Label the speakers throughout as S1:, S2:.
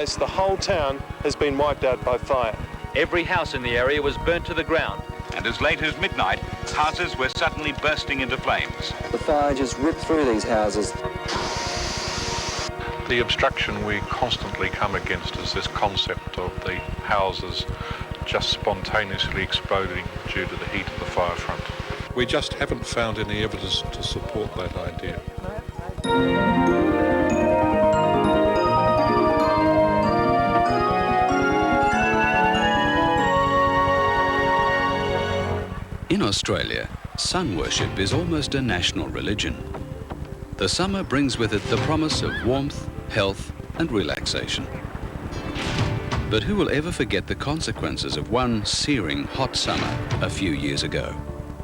S1: The whole town has been wiped out by fire.
S2: Every house in the area was burnt to the ground.
S3: And as late as midnight, houses were suddenly bursting into flames.
S4: The fire just ripped through these houses.
S5: The obstruction we constantly come against is this concept of the houses just spontaneously exploding due to the heat of the fire front. We just haven't found any evidence to support that idea.
S6: In Australia, sun worship is almost a national religion. The summer brings with it the promise of warmth, health and relaxation. But who will ever forget the consequences of one searing hot summer a few years ago?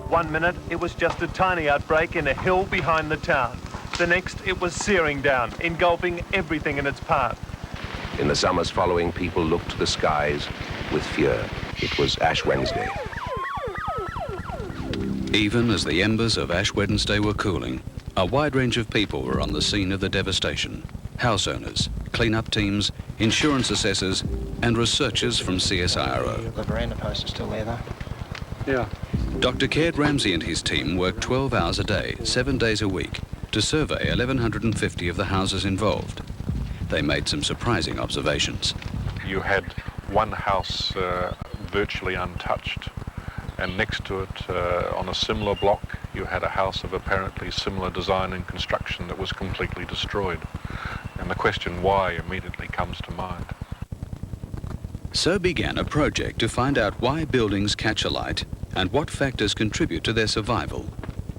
S1: 1 minute it was just a tiny outbreak in a hill behind the town. The next it was searing down, engulfing everything in its path.
S7: In the summers following, people looked to the skies with fear. It was Ash Wednesday.
S6: Even as the embers of Ash Wednesday were cooling, a wide range of people were on the scene of the devastation. House owners, clean-up teams, insurance assessors and researchers from CSIRO.
S8: The veranda post is still there though.
S5: Yeah.
S6: Dr. Caird Ramsey and his team worked 12 hours a day, 7 days a week, to survey 1,150 of the houses involved. They made some surprising observations.
S5: You had one house virtually untouched, and next to it, on a similar block, you had a house of apparently similar design and construction that was completely destroyed. And the question why immediately comes to mind.
S6: So began a project to find out why buildings catch alight and what factors contribute to their survival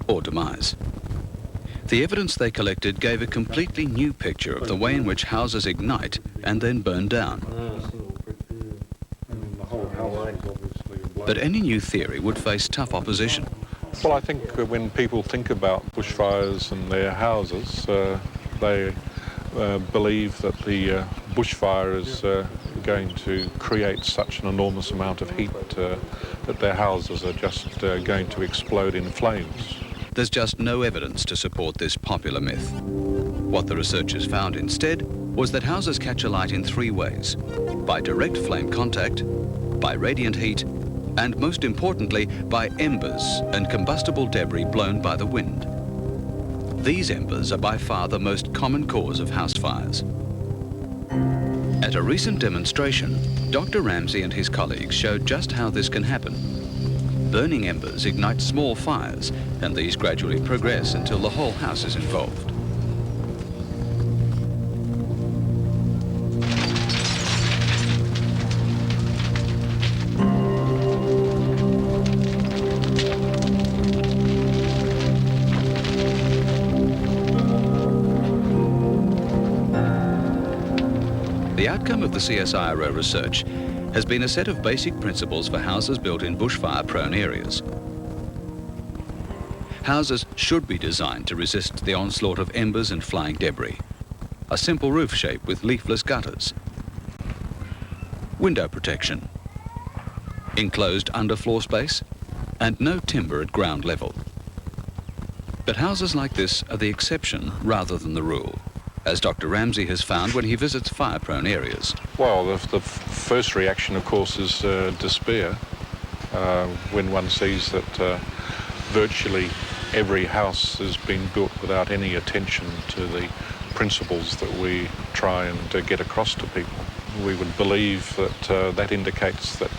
S6: or demise. The evidence they collected gave a completely new picture of the way in which houses ignite and then burn down. But any new theory would face tough opposition.
S5: Well, I think when people think about bushfires and their houses, they believe that the bushfire is going to create such an enormous amount of heat that their houses are just going to explode in flames.
S6: There's just no evidence to support this popular myth. What the researchers found instead was that houses catch alight in 3 ways: by direct flame contact, by radiant heat, and most importantly, by embers and combustible debris blown by the wind. These embers are by far the most common cause of house fires. At a recent demonstration, Dr. Ramsey and his colleagues showed just how this can happen. Burning embers ignite small fires, and these gradually progress until the whole house is involved. The outcome of the CSIRO research has been a set of basic principles for houses built in bushfire-prone areas. Houses should be designed to resist the onslaught of embers and flying debris. A simple roof shape with leafless gutters. Window protection. Enclosed underfloor space. And no timber at ground level. But houses like this are the exception rather than the rule, as Dr. Ramsey has found when he visits fire-prone areas.
S5: Well, the first reaction, of course, is despair when one sees that virtually every house has been built without any attention to the principles that we try and get across to people. We would believe that that indicates that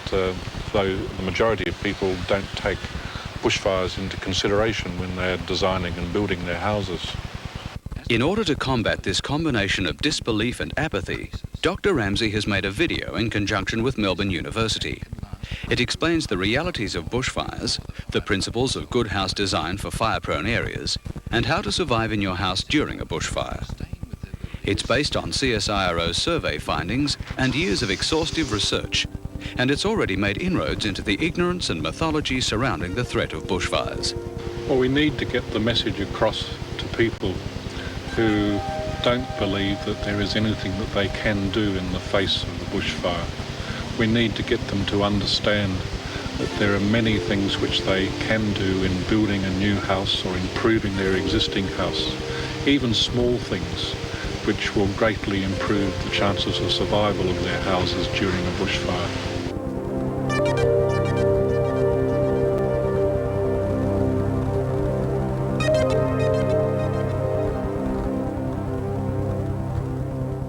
S5: though the majority of people don't take bushfires into consideration when they're designing and building their houses.
S6: In order to combat this combination of disbelief and apathy, Dr. Ramsey has made a video in conjunction with Melbourne University. It explains the realities of bushfires, the principles of good house design for fire-prone areas, and how to survive in your house during a bushfire. It's based on CSIRO's survey findings and years of exhaustive research, and it's already made inroads into the ignorance and mythology surrounding the threat of bushfires.
S5: Well, we need to get the message across to people who don't believe that there is anything that they can do in the face of the bushfire. We need to get them to understand that there are many things which they can do in building a new house or improving their existing house, even small things which will greatly improve the chances of survival of their houses during a bushfire.